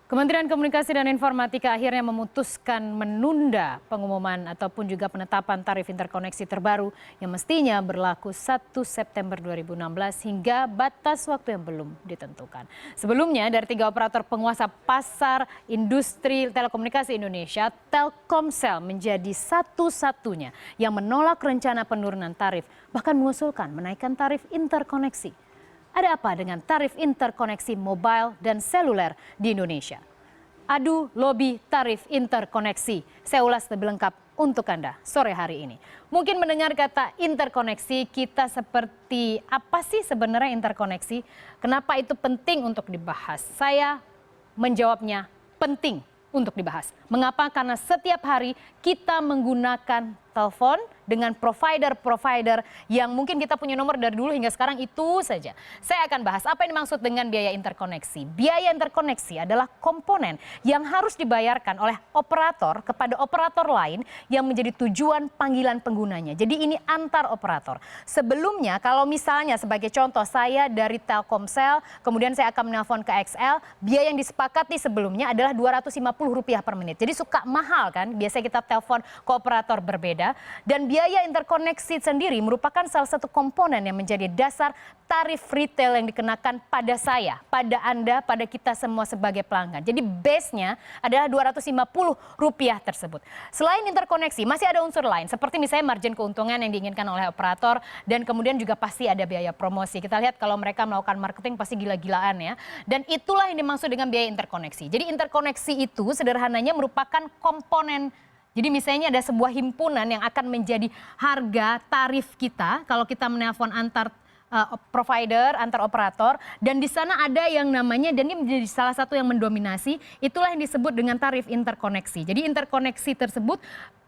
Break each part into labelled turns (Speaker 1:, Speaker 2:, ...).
Speaker 1: Kementerian Komunikasi dan Informatika akhirnya memutuskan menunda pengumuman ataupun juga penetapan tarif interkoneksi terbaru yang mestinya berlaku 1 September 2016 hingga batas waktu yang belum ditentukan. Sebelumnya dari 3 operator penguasa pasar industri telekomunikasi Indonesia, Telkomsel menjadi satu-satunya yang menolak rencana penurunan tarif, bahkan mengusulkan menaikkan tarif interkoneksi. Ada apa dengan tarif interkoneksi mobile dan seluler di Indonesia? Adu lobi tarif interkoneksi. Saya ulas lebih lengkap untuk Anda sore hari ini. Mungkin mendengar kata interkoneksi, kita seperti apa sih sebenarnya interkoneksi? Kenapa itu penting untuk dibahas? Saya menjawabnya penting untuk dibahas. Mengapa? Karena setiap hari kita menggunakan telepon dengan provider-provider yang mungkin kita punya nomor dari dulu hingga sekarang itu saja. Saya akan bahas apa yang dimaksud dengan biaya interkoneksi. Biaya interkoneksi adalah komponen yang harus dibayarkan oleh operator kepada operator lain yang menjadi tujuan panggilan penggunanya. Jadi ini antar operator. Sebelumnya kalau misalnya sebagai contoh saya dari Telkomsel, kemudian saya akan menelpon ke XL, biaya yang disepakati sebelumnya adalah Rp250 per menit. Jadi suka mahal kan, biasanya kita telepon ke operator berbeda. Dan biaya interkoneksi sendiri merupakan salah satu komponen yang menjadi dasar tarif retail yang dikenakan pada saya, pada Anda, pada kita semua sebagai pelanggan. Jadi base-nya adalah Rp250 tersebut. Selain interkoneksi, masih ada unsur lain seperti misalnya margin keuntungan yang diinginkan oleh operator dan kemudian juga pasti ada biaya promosi. Kita lihat kalau mereka melakukan marketing pasti gila-gilaan ya. Dan itulah yang dimaksud dengan biaya interkoneksi. Jadi interkoneksi itu sederhananya merupakan komponen. Jadi misalnya ada sebuah himpunan yang akan menjadi harga tarif kita kalau kita menelpon antar provider, antar operator, dan di sana ada yang namanya, dan ini menjadi salah satu yang mendominasi, itulah yang disebut dengan tarif interkoneksi. Jadi interkoneksi tersebut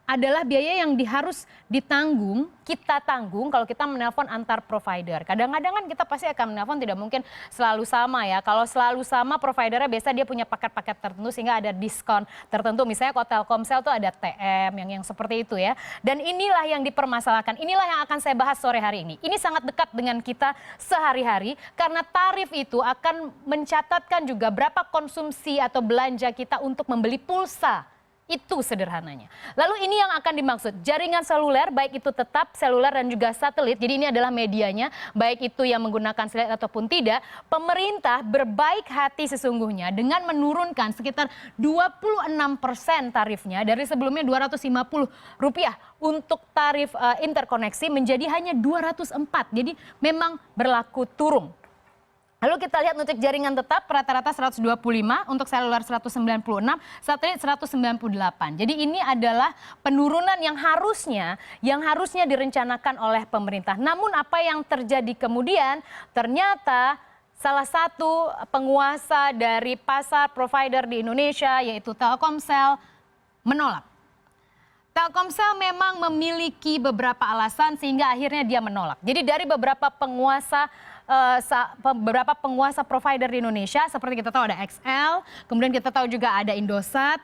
Speaker 1: adalah biaya yang harus ditanggung, kita tanggung kalau kita menelpon antar provider. Kadang-kadang kan kita pasti akan menelpon tidak mungkin selalu sama ya. Kalau selalu sama providernya biasa dia punya paket-paket tertentu sehingga ada diskon tertentu. Misalnya kalau Telkomsel tuh ada TM yang seperti itu ya. Dan inilah yang dipermasalahkan. Inilah yang akan saya bahas sore hari ini. Ini sangat dekat dengan kita sehari-hari karena tarif itu akan mencatatkan juga berapa konsumsi atau belanja kita untuk membeli pulsa. Itu sederhananya. Lalu ini yang akan dimaksud, jaringan seluler, baik itu tetap seluler dan juga satelit, jadi ini adalah medianya, baik itu yang menggunakan satelit ataupun tidak, pemerintah berbaik hati sesungguhnya dengan menurunkan sekitar 26% tarifnya dari sebelumnya Rp250 untuk tarif interkoneksi menjadi hanya 204. Jadi memang berlaku turun. Lalu kita lihat untuk jaringan tetap rata-rata 125, untuk seluler 196, satelit 198. Jadi ini adalah penurunan yang harusnya direncanakan oleh pemerintah. Namun apa yang terjadi kemudian ternyata salah satu penguasa dari pasar provider di Indonesia yaitu Telkomsel menolak. Telkomsel memang memiliki beberapa alasan sehingga akhirnya dia menolak. Jadi dari beberapa penguasa provider di Indonesia, seperti kita tahu ada XL, kemudian kita tahu juga ada Indosat,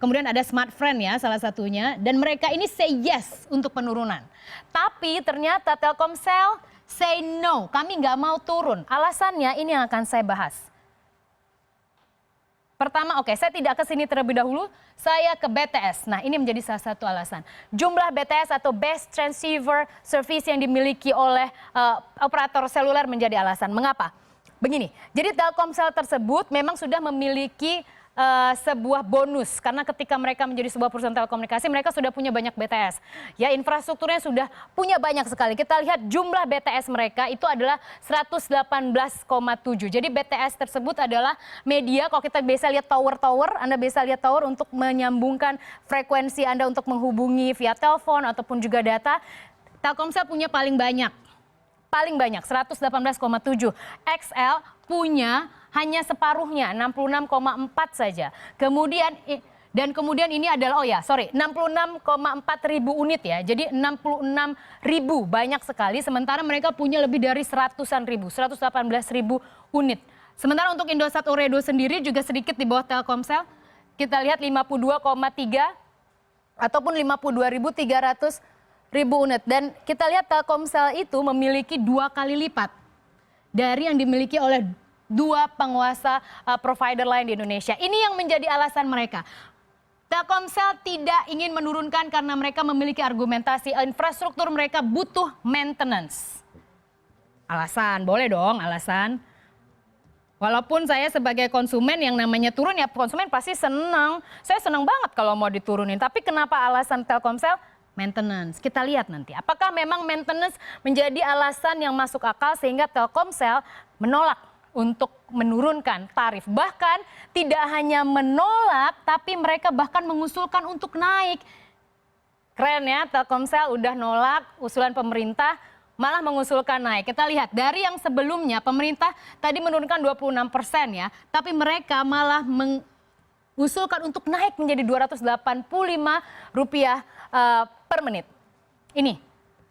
Speaker 1: kemudian ada Smartfren ya salah satunya, dan mereka ini say yes untuk penurunan. Tapi ternyata Telkomsel say no, kami nggak mau turun. Alasannya ini yang akan saya bahas. Pertama, saya tidak ke sini terlebih dahulu, saya ke BTS. Nah, ini menjadi salah satu alasan. Jumlah BTS atau Best Transceiver Service yang dimiliki oleh operator seluler menjadi alasan. Mengapa? Begini, jadi Telkomsel tersebut memang sudah memiliki sebuah bonus karena ketika mereka menjadi sebuah perusahaan telekomunikasi mereka sudah punya banyak BTS. Ya, infrastrukturnya sudah punya banyak sekali. Kita lihat jumlah BTS mereka itu adalah 118,7. Jadi BTS tersebut adalah media, kalau kita biasa lihat tower-tower, Anda bisa lihat tower untuk menyambungkan frekuensi Anda untuk menghubungi via telepon ataupun juga data. Telkomsel punya paling banyak 118,7. XL punya hanya separuhnya 66,4 saja. Kemudian ini adalah 66,4 ribu unit ya. Jadi 66 ribu banyak sekali. Sementara mereka punya lebih dari 118 ribu unit. Sementara untuk Indosat Ooredoo sendiri juga sedikit di bawah Telkomsel. Kita lihat 52,3 ataupun 52.300 ribu unit. Dan kita lihat Telkomsel itu memiliki 2 kali lipat dari yang dimiliki oleh dua penguasa provider lain di Indonesia. Ini yang menjadi alasan mereka. Telkomsel tidak ingin menurunkan karena mereka memiliki argumentasi infrastruktur mereka butuh maintenance. Alasan, boleh dong alasan. Walaupun saya sebagai konsumen yang namanya turun ya konsumen pasti senang. Saya senang banget kalau mau diturunin. Tapi kenapa alasan Telkomsel? Maintenance. Kita lihat nanti. Apakah memang maintenance menjadi alasan yang masuk akal sehingga Telkomsel menolak untuk menurunkan tarif. Bahkan tidak hanya menolak, tapi mereka bahkan mengusulkan untuk naik. Keren ya, Telkomsel udah nolak usulan pemerintah, malah mengusulkan naik. Kita lihat, dari yang sebelumnya pemerintah tadi menurunkan 26% ya, tapi mereka malah mengusulkan untuk naik menjadi Rp285 per menit. Ini,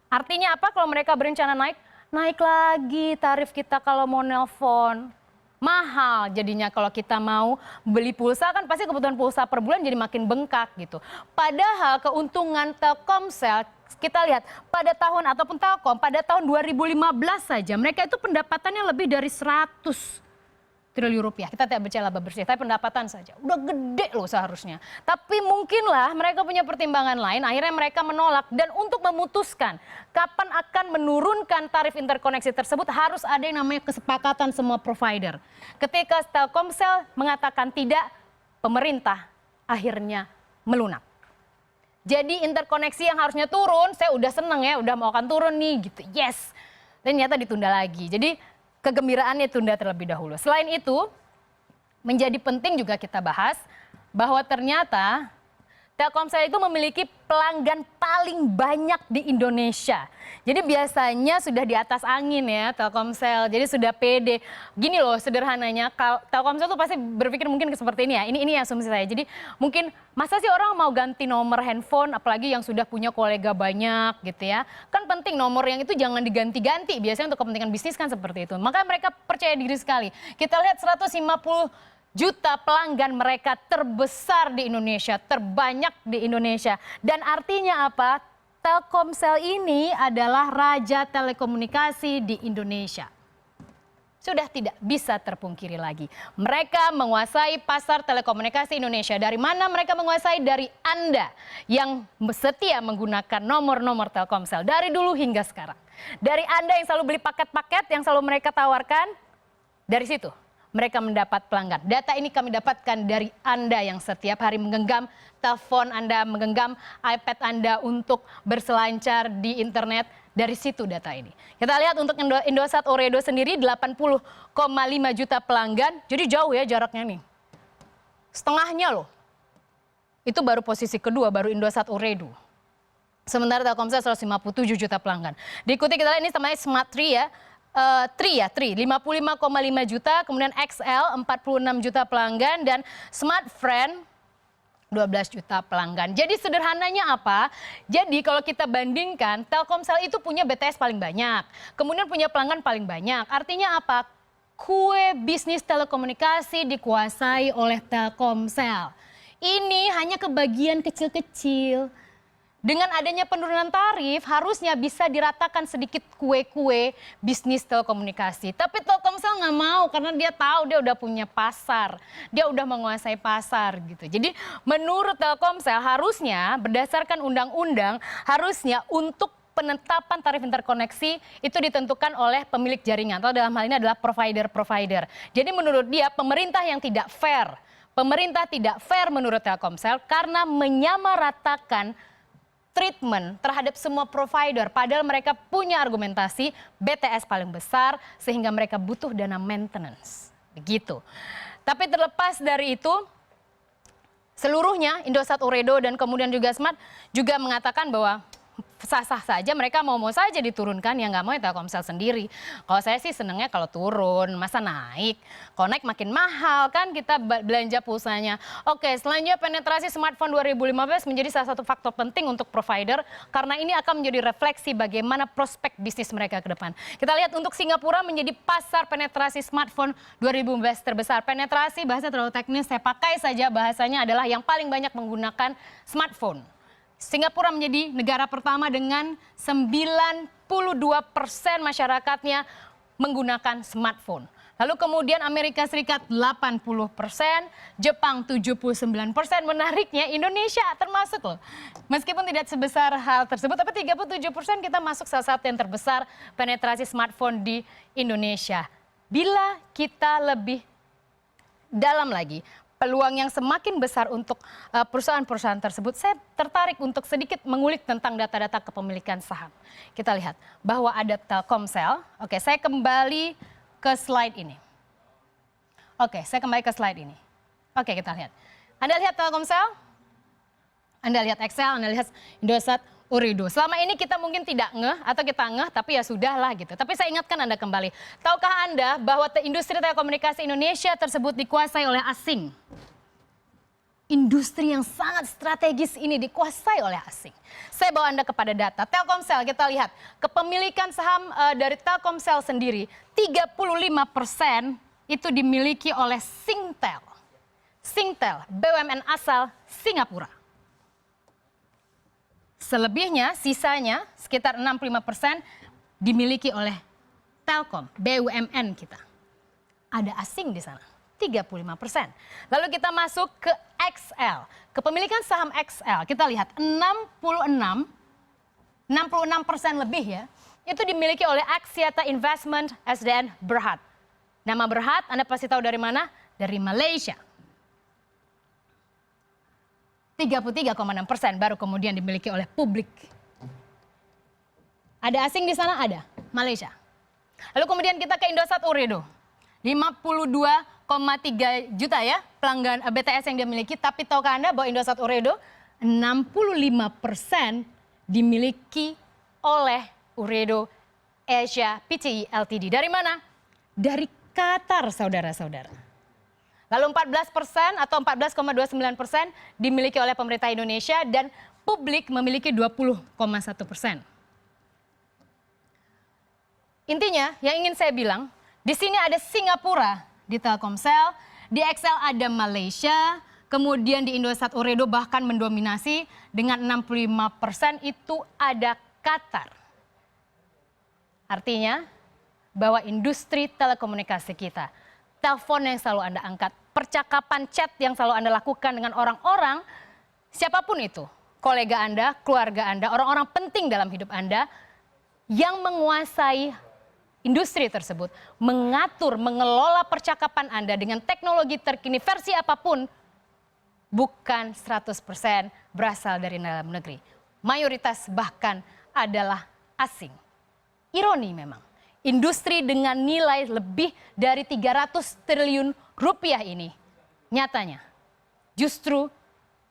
Speaker 1: artinya apa kalau mereka berencana naik? Naik lagi tarif kita kalau mau nelpon. Mahal jadinya kalau kita mau beli pulsa kan pasti kebutuhan pulsa per bulan jadi makin bengkak gitu. Padahal keuntungan Telkomsel kita lihat pada tahun ataupun Telkom pada tahun 2015 saja mereka itu pendapatannya lebih dari 100 triliun rupiah. Kita tidak bicara laba bersih, tapi pendapatan saja. Udah gede loh seharusnya. Tapi mungkinlah mereka punya pertimbangan lain, akhirnya mereka menolak. Dan untuk memutuskan kapan akan menurunkan tarif interkoneksi tersebut, harus ada yang namanya kesepakatan semua provider. Ketika Telkomsel mengatakan tidak, pemerintah akhirnya melunak. Jadi interkoneksi yang harusnya turun, saya udah seneng ya, udah mau akan turun nih gitu. Yes. Dan ternyata ditunda lagi. Jadi kegembiraannya tunda terlebih dahulu. Selain itu, menjadi penting juga kita bahas bahwa ternyata Telkomsel itu memiliki pelanggan paling banyak di Indonesia. Jadi biasanya sudah di atas angin ya Telkomsel. Jadi sudah pede. Gini loh sederhananya, Telkomsel tuh pasti berpikir mungkin seperti ini ya. Ini asumsi saya. Jadi mungkin masa sih orang mau ganti nomor handphone apalagi yang sudah punya kolega banyak gitu ya. Kan penting nomor yang itu jangan diganti-ganti. Biasanya untuk kepentingan bisnis kan seperti itu. Maka mereka percaya diri sekali. Kita lihat 150 juta pelanggan mereka terbesar di Indonesia, terbanyak di Indonesia. Dan artinya apa? Telkomsel ini adalah raja telekomunikasi di Indonesia. Sudah tidak bisa terpungkiri lagi. Mereka menguasai pasar telekomunikasi Indonesia. Dari mana mereka menguasai? Dari Anda yang setia menggunakan nomor-nomor Telkomsel. Dari dulu hingga sekarang. Dari Anda yang selalu beli paket-paket yang selalu mereka tawarkan. Dari situ mereka mendapat pelanggan. Data ini kami dapatkan dari Anda yang setiap hari menggenggam telepon Anda, menggenggam iPad Anda untuk berselancar di internet. Dari situ data ini. Kita lihat untuk Indosat Ooredoo sendiri 80,5 juta pelanggan. Jadi jauh ya jaraknya nih. Setengahnya loh. Itu baru posisi kedua, baru Indosat Ooredoo. Sementara Telkomsel 157 juta pelanggan. Diikuti kita lihat ini namanya Smart 3 ya. Tri 55,5 juta, kemudian XL 46 juta pelanggan dan Smart Friend 12 juta pelanggan. Jadi sederhananya apa? Jadi kalau kita bandingkan Telkomsel itu punya BTS paling banyak, kemudian punya pelanggan paling banyak. Artinya apa? Kue bisnis telekomunikasi dikuasai oleh Telkomsel. Ini hanya kebagian kecil-kecil. Dengan adanya penurunan tarif, harusnya bisa diratakan sedikit kue-kue bisnis telekomunikasi. Tapi Telkomsel nggak mau karena dia tahu dia udah punya pasar. Dia udah menguasai pasar gitu. Jadi menurut Telkomsel harusnya berdasarkan undang-undang, harusnya untuk penetapan tarif interkoneksi itu ditentukan oleh pemilik jaringan. Atau dalam hal ini adalah provider-provider. Jadi menurut dia pemerintah yang tidak fair. Pemerintah tidak fair menurut Telkomsel karena menyamaratakan treatment terhadap semua provider. Padahal mereka punya argumentasi BTS paling besar sehingga mereka butuh dana maintenance. Begitu. Tapi terlepas dari itu, seluruhnya Indosat Ooredoo dan kemudian juga Smart juga mengatakan bahwa sah-sah saja mereka mau saja diturunkan, ya nggak mau ya Telkomsel sendiri. Kalau saya sih senangnya kalau turun, masa naik. Kalau naik makin mahal kan kita belanja pulsanya. Oke, selanjutnya penetrasi smartphone 2015 menjadi salah satu faktor penting untuk provider karena ini akan menjadi refleksi bagaimana prospek bisnis mereka ke depan. Kita lihat untuk Singapura menjadi pasar penetrasi smartphone 2015 terbesar. Penetrasi bahasa terlalu teknis, saya pakai saja bahasanya adalah yang paling banyak menggunakan smartphone. Singapura menjadi negara pertama dengan 92% masyarakatnya menggunakan smartphone. Lalu kemudian Amerika Serikat 80%, Jepang 79%. Menariknya Indonesia termasuk loh. Meskipun tidak sebesar hal tersebut, tapi 37% kita masuk salah satu yang terbesar penetrasi smartphone di Indonesia. Bila kita lebih dalam lagi, peluang yang semakin besar untuk perusahaan-perusahaan tersebut, saya tertarik untuk sedikit mengulik tentang data-data kepemilikan saham. Kita lihat bahwa ada Telkomsel. Oke, saya kembali ke slide ini. Oke, kita lihat. Anda lihat Telkomsel, Anda lihat Excel, Anda lihat Indosat, Ooredoo. Selama ini kita mungkin tidak ngeh atau kita ngeh, tapi ya sudahlah gitu. Tapi saya ingatkan Anda kembali. Tahukah Anda bahwa industri telekomunikasi Indonesia tersebut dikuasai oleh asing? Industri yang sangat strategis ini dikuasai oleh asing. Saya bawa Anda kepada data. Telkomsel, kita lihat. Kepemilikan saham dari Telkomsel sendiri, 35% itu dimiliki oleh Singtel. Singtel, BUMN asal Singapura. Selebihnya, sisanya sekitar 65% dimiliki oleh Telkom, BUMN kita. Ada asing di sana, 35%. Lalu kita masuk ke XL. Kepemilikan saham XL, kita lihat 66% lebih ya, itu dimiliki oleh Axiata Investment SDN Berhad. Nama Berhad, Anda pasti tahu dari mana? Dari Malaysia. 33,6% baru kemudian dimiliki oleh publik. Ada asing di sana? Ada. Malaysia. Lalu kemudian kita ke Indosat Ooredoo. 52,3 juta ya pelanggan BTS yang dia miliki. Tapi tahukah Anda bahwa Indosat Ooredoo 65% dimiliki oleh Ooredoo Asia Pte Ltd. Dari mana? Dari Qatar, saudara-saudara. Lalu 14% atau 14,29% dimiliki oleh pemerintah Indonesia dan publik memiliki 20,1%. Intinya yang ingin saya bilang, di sini ada Singapura di Telkomsel, di XL ada Malaysia, kemudian di Indosat Ooredoo bahkan mendominasi dengan 65% itu ada Qatar. Artinya bahwa industri telekomunikasi kita, telepon yang selalu Anda angkat, percakapan chat yang selalu Anda lakukan dengan orang-orang, siapapun itu, kolega Anda, keluarga Anda, orang-orang penting dalam hidup Anda, yang menguasai industri tersebut, mengatur, mengelola percakapan Anda dengan teknologi terkini versi apapun, bukan 100% berasal dari dalam negeri. Mayoritas bahkan adalah asing. Ironi memang. Industri dengan nilai lebih dari 300 triliun rupiah ini nyatanya justru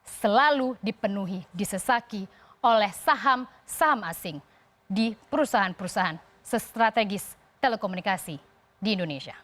Speaker 1: selalu dipenuhi, disesaki oleh saham-saham asing di perusahaan-perusahaan strategis telekomunikasi di Indonesia.